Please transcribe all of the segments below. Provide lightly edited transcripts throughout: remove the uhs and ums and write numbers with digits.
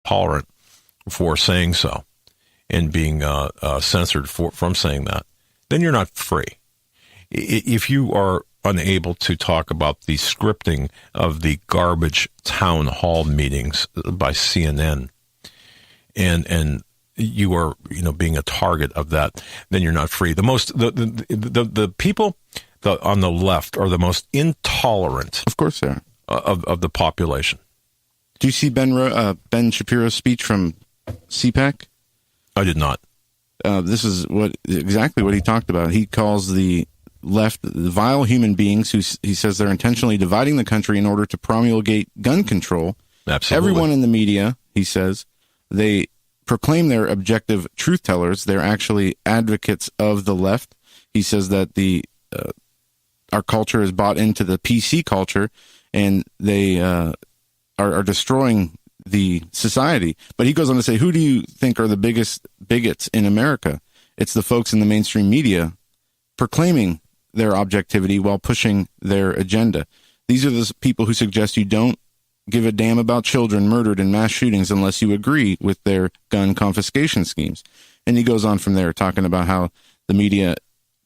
intolerant for saying so and being censored from saying that, then you're not free. If you are unable to talk about the scripting of the garbage town hall meetings by CNN, and you are, being a target of that, then you're not free. The people on the left are the most intolerant, of course, they are, of the population. Do you see Ben Shapiro's speech from CPAC? I did not. This is exactly what he talked about. He calls the left vile human beings who he says they're intentionally dividing the country in order to promulgate gun control. Absolutely. Everyone in the media, he says, they proclaim they're objective truth tellers. They're actually advocates of the left. He says that our culture is bought into the PC culture, and they are destroying the society. But he goes on to say, who do you think are the biggest bigots in America? It's the folks in the mainstream media proclaiming their objectivity while pushing their agenda. These are the people who suggest you don't give a damn about children murdered in mass shootings unless you agree with their gun confiscation schemes. And he goes on from there, talking about how the media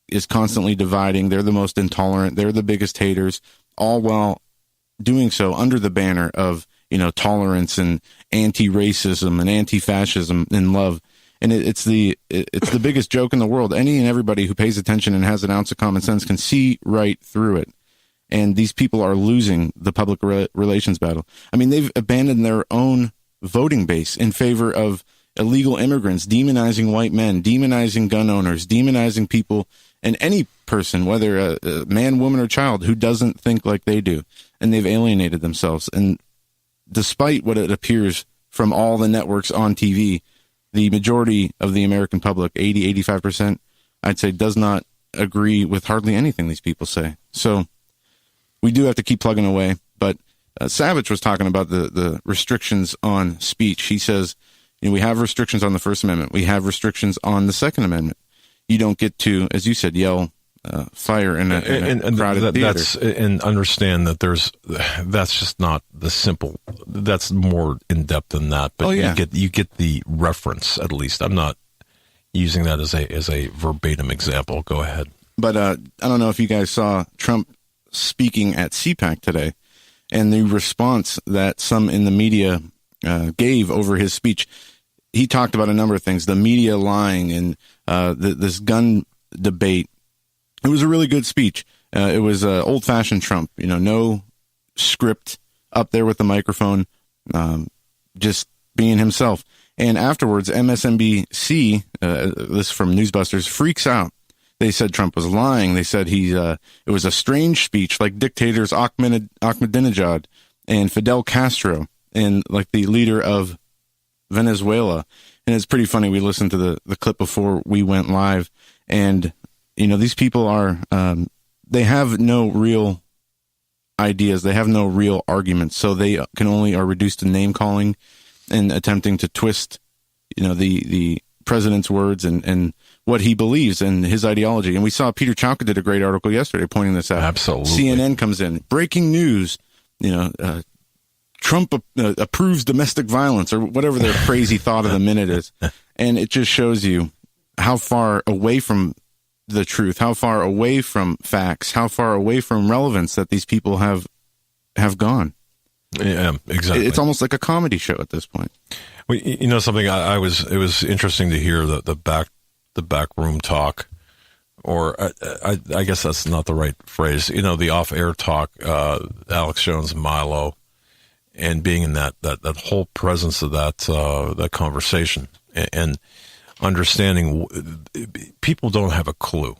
is constantly dividing. They're the most intolerant. They're the biggest haters, all while doing so under the banner of, tolerance and anti-racism and anti-fascism and love. And it's the biggest joke in the world. Any and everybody who pays attention and has an ounce of common sense can see right through it. And these people are losing the public relations battle. I mean, they've abandoned their own voting base in favor of illegal immigrants, demonizing white men, demonizing gun owners, demonizing people, and any person, whether a man, woman, or child, who doesn't think like they do. And they've alienated themselves. And despite what it appears from all the networks on TV, the majority of the American public, 85%, I'd say, does not agree with hardly anything these people say. So we do have to keep plugging away. But Savage was talking about the restrictions on speech. He says, we have restrictions on the First Amendment. We have restrictions on the Second Amendment. You don't get to, as you said, yell fire in a crowded theater. And understand that that's just not the simple. That's more in depth than that. But you get the reference, at least. I'm not using that as a verbatim example. Go ahead. But I don't know if you guys saw Trump speaking at CPAC today, and the response that some in the media gave over his speech. He talked about a number of things, the media lying and this gun debate. It was a really good speech. It was old-fashioned Trump, no script, up there with the microphone, just being himself. And afterwards, MSNBC, this from Newsbusters, freaks out. They said Trump was lying. They said it was a strange speech, like dictators Ahmadinejad and Fidel Castro, and like the leader of Venezuela. And it's pretty funny. We listened to the clip before we went live, and these people are they have no real ideas. They have no real arguments, so they are reduced to name calling and attempting to twist the president's words and what he believes and his ideology. And we saw Peter Chowka did a great article yesterday pointing this out. Absolutely. CNN comes in, breaking news, Trump approves domestic violence, or whatever their crazy thought of the minute is. And it just shows you how far away from the truth, how far away from facts, how far away from relevance that these people have gone. Yeah, exactly. It's almost like a comedy show at this point. Well, something it was interesting to hear the back room talk, or I guess that's not the right phrase. The off-air talk, Alex Jones and Milo, and being in that whole presence of that conversation, and understanding people don't have a clue.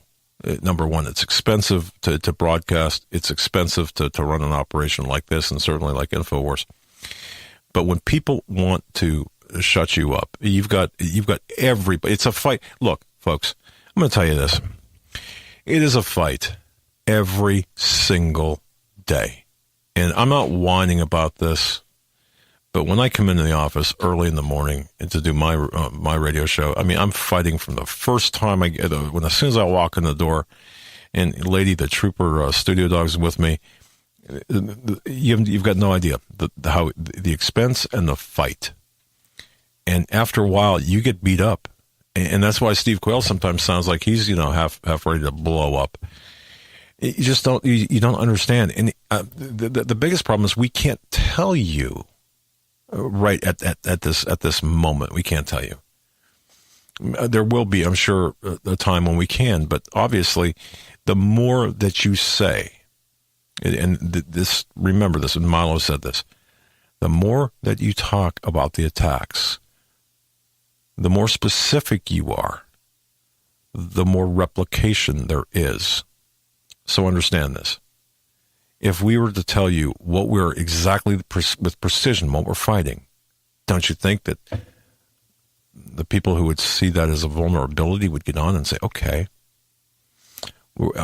Number one, it's expensive to broadcast. It's expensive to run an operation like this, and certainly like InfoWars. But when people want to shut you up, you've got everybody. It's a fight. Look, folks, I'm going to tell you this. It is a fight every single day. And I'm not whining about this, but when I come into the office early in the morning and to do my radio show, I'm fighting from the first time as soon as I walk in the door, and Lady, the trooper studio dog, is with me. You've got no idea how the expense and the fight. And after a while, you get beat up. And that's why Steve Quayle sometimes sounds like he's, half ready to blow up. You just don't, you don't understand. And the biggest problem is we can't tell you right at this moment. We can't tell you. There will be, I'm sure, a time when we can, but obviously the more that you say, and this, remember this, and Milo said this, the more that you talk about the attacks, the more specific you are, the more replication there is. So understand this. If we were to tell you what we're exactly with precision, what we're fighting, don't you think that the people who would see that as a vulnerability would get on and say, okay,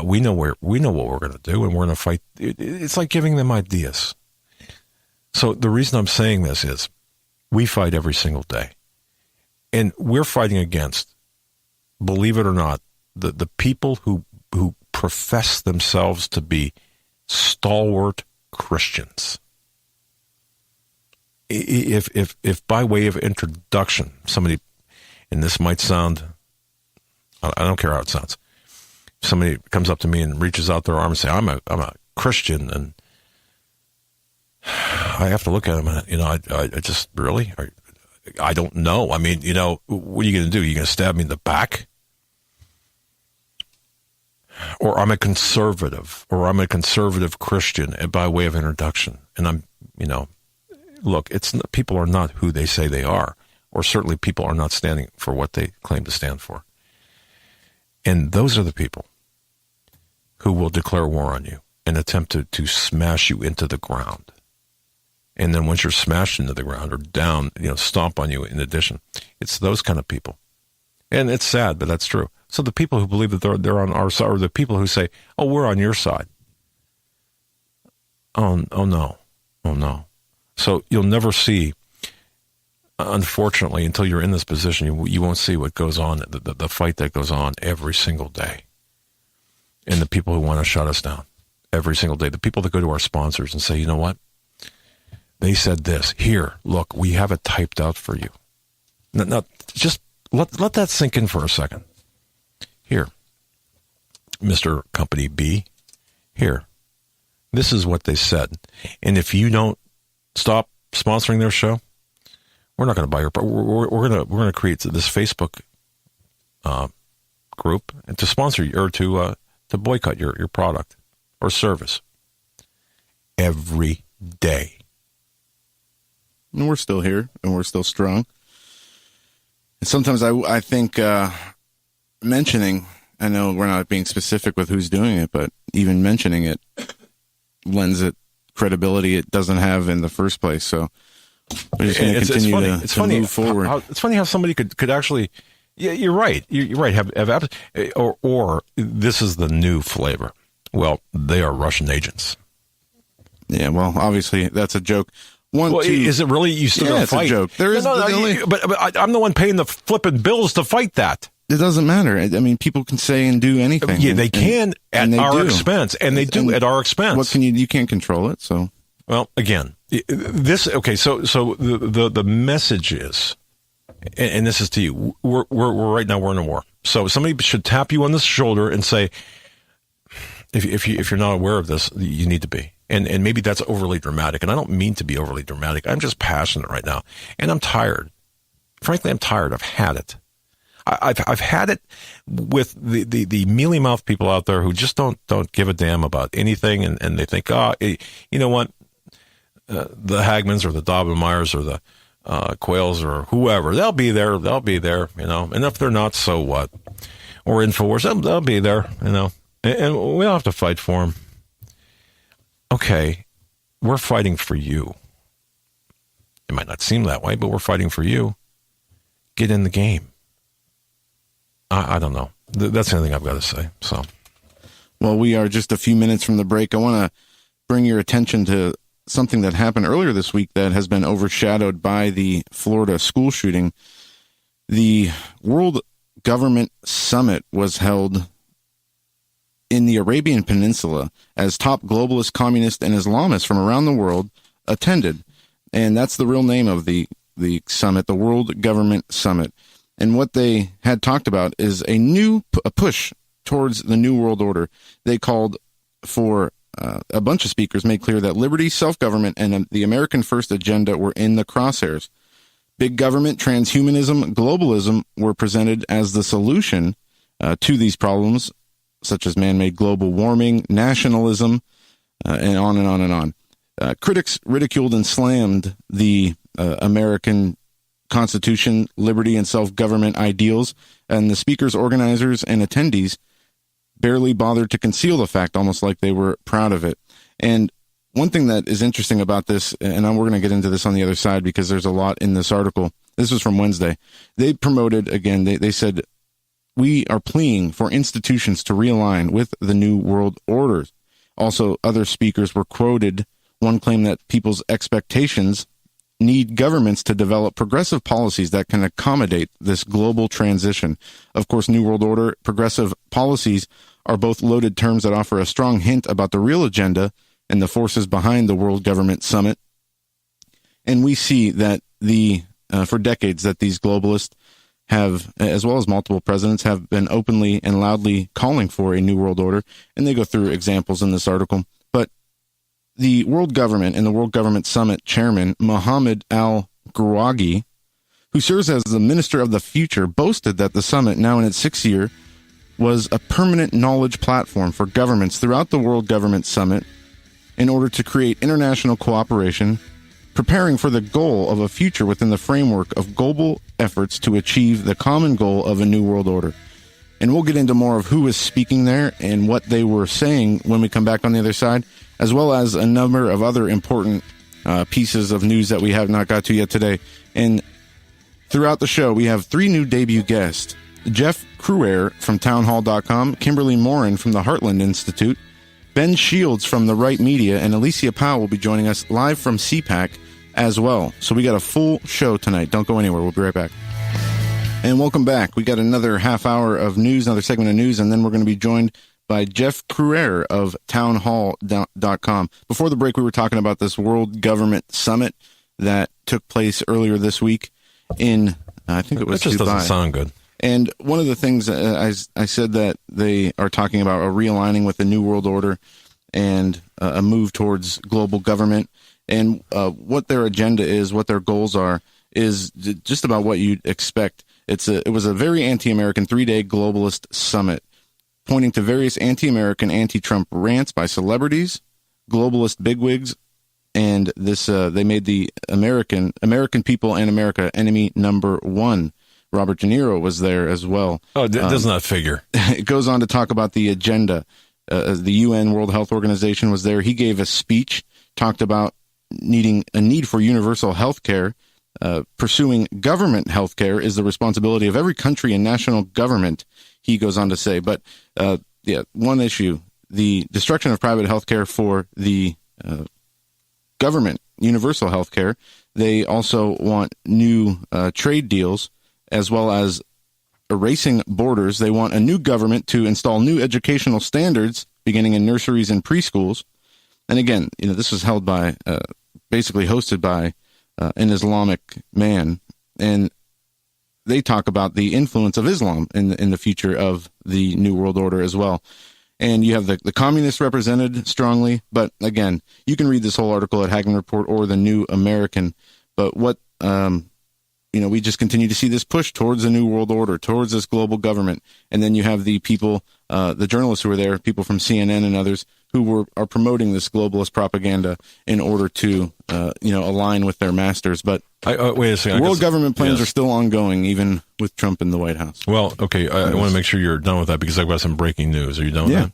we know what we're going to do, and we're going to fight. It's like giving them ideas. So the reason I'm saying this is we fight every single day. And we're fighting against, believe it or not, the people who profess themselves to be stalwart Christians. If by way of introduction, somebody, and this might sound, I don't care how it sounds, somebody comes up to me and reaches out their arm and say, I'm a Christian, and I have to look at them and, I just, really? I don't know. I mean, what are you going to do? Are you going to stab me in the back? Or I'm a conservative, or I'm a conservative Christian by way of introduction. And I'm, look, people are not who they say they are, or certainly people are not standing for what they claim to stand for. And those are the people who will declare war on you and attempt to smash you into the ground. And then once you're smashed into the ground or down, stomp on you in addition. It's those kind of people. And it's sad, but that's true. So the people who believe that they're on our side, or the people who say, oh, we're on your side. Oh no. So you'll never see, unfortunately, until you're in this position, you won't see what goes on, the fight that goes on every single day. And the people who want to shut us down every single day. The people that go to our sponsors and say, you know what? They said this. Here, look, we have it typed out for you. Now just let that sink in for a second. Here, Mr. Company B, here. This is what they said. And if you don't stop sponsoring their show, we're not going to buy your product. We're going to create this Facebook group and to sponsor you, or to boycott your product or service every day. And we're still here, and we're still strong. And sometimes I think mentioning, I know we're not being specific with who's doing it, but even mentioning it lends it credibility it doesn't have in the first place. So we're just going to continue to move forward. It's funny how somebody could actually, yeah, you're right. You're right. Or this is the new flavor. Well, they are Russian agents. Yeah, well, obviously that's a joke. Is it really? You still it's fight? A joke. There is but I'm the one paying the flipping bills to fight that. It doesn't matter. I mean, people can say and do anything. Yeah, they can at our expense, and they do at our expense. What can you can't control it. So, well, again, this okay. So the message is, and this is to you. We're right now we're in a war. So somebody should tap you on the shoulder and say, if you're not aware of this, you need to be. And maybe that's overly dramatic. And I don't mean to be overly dramatic. I'm just passionate right now. And I'm tired. Frankly, I'm tired. I've had it. I've had it with the mealy-mouthed people out there who just don't give a damn about anything. And they think, you know what? The Hagmans or the Dobbenmeyers or the Quayles or whoever, they'll be there. And if they're not, so what? Or InfoWars, they'll be there, And we don't have to fight for them. Okay, we're fighting for you. It might not seem that way, but we're fighting for you. Get in the game. I don't know. That's the only thing I've got to say. So, well, we are just a few minutes from the break. I want to bring your attention to something that happened earlier this week that has been overshadowed by the Florida school shooting. The World Government Summit was held in the Arabian Peninsula as top globalist, communist, and Islamists from around the world attended. And that's the real name of the the summit, the World Government Summit. And what they had talked about is a push towards the New World Order. They called for a bunch of speakers made clear that liberty, self-government, and the American First agenda were in the crosshairs. Big government, transhumanism, globalism were presented as the solution to these problems, such as man-made global warming, nationalism, and on and on and on. Critics ridiculed and slammed the American Constitution, liberty, and self-government ideals, and the speakers, organizers, and attendees barely bothered to conceal the fact, almost like they were proud of it. And one thing that is interesting about this, and we're going to get into this on the other side because there's a lot in this article. This was from Wednesday. They promoted, again, they said, we are pleading for institutions to realign with the New World Order. Also, other speakers were quoted. One claimed that people's expectations need governments to develop progressive policies that can accommodate this global transition. Of course, New World Order, progressive policies are both loaded terms that offer a strong hint about the real agenda and the forces behind the World Government Summit. And we see that for decades that these globalists have, as well as multiple presidents, have been openly and loudly calling for a new world order. And they go through examples in this article. But the World Government and the World Government Summit chairman, Mohammed al-Grouagi, who serves as the Minister of the Future, boasted that the summit, now in its 6th year, was a permanent knowledge platform for governments throughout the World Government Summit in order to create international cooperation, preparing for the goal of a future within the framework of global efforts to achieve the common goal of a new world order. And we'll get into more of who was speaking there and what they were saying when we come back on the other side, as well as a number of other important pieces of news that we have not got to yet today. And throughout the show, we have 3 new debut guests. Jeff Cruer from townhall.com, Kimberly Morin from the Heartland Institute, Ben Shields from The Right Media, and Alicia Powell will be joining us live from CPAC as well. So we got a full show tonight. Don't go anywhere. We'll be right back. And welcome back. We got another half hour of news, another segment of news, and then we're going to be joined by Jeff Cruer of townhall.com. Before the break, we were talking about this World Government Summit that took place earlier this week in, I think it was Dubai. That just doesn't sound good. And one of the things I said that they are talking about a realigning with the New World Order and a move towards global government. And what their agenda is, what their goals are, is just about what you'd expect. It was a very anti-American 3-day globalist summit, pointing to various anti-American, anti-Trump rants by celebrities, globalist bigwigs, and this they made the American people and America enemy number 1. Robert De Niro was there as well. Oh, does not figure. It goes on to talk about the agenda. The UN World Health Organization was there. He gave a speech, talked about a need for universal health care. Pursuing government health care is the responsibility of every country and national government, he goes on to say. But, one issue, the destruction of private health care for the government, universal health care. They also want new trade deals, as well as erasing borders. They want a new government to install new educational standards beginning in nurseries and preschools. And again, this was held by, basically hosted by an Islamic man. And they talk about the influence of Islam in the future of the New World Order as well. And you have the communists represented strongly. But again, you can read this whole article at Hagmann Report or the New American. But what, we just continue to see this push towards a new world order, towards this global government. And then you have the people, the journalists who were there, people from CNN and others, who are promoting this globalist propaganda in order to, align with their masters. But wait a second. World government plans are still ongoing, even with Trump in the White House. Well, okay, I want to make sure you're done with that because I've got some breaking news. Are you done with that?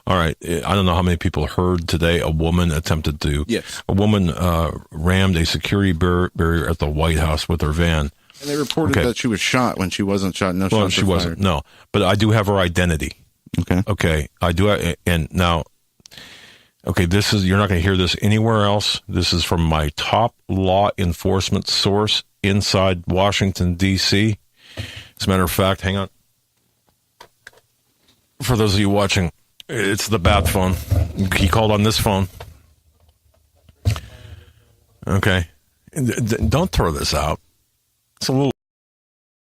All right. I don't know how many people heard today. A woman attempted to. Yes. A woman rammed a security barrier at the White House with her van. And they reported that she was shot when she wasn't shot. No, well, she wasn't. No, but I do have her identity. Okay. I do. And now, you're not going to hear this anywhere else. This is from my top law enforcement source inside Washington, D.C. As a matter of fact, hang on. For those of you watching, it's the bat phone. He called on this phone. Okay. Don't throw this out. It's a little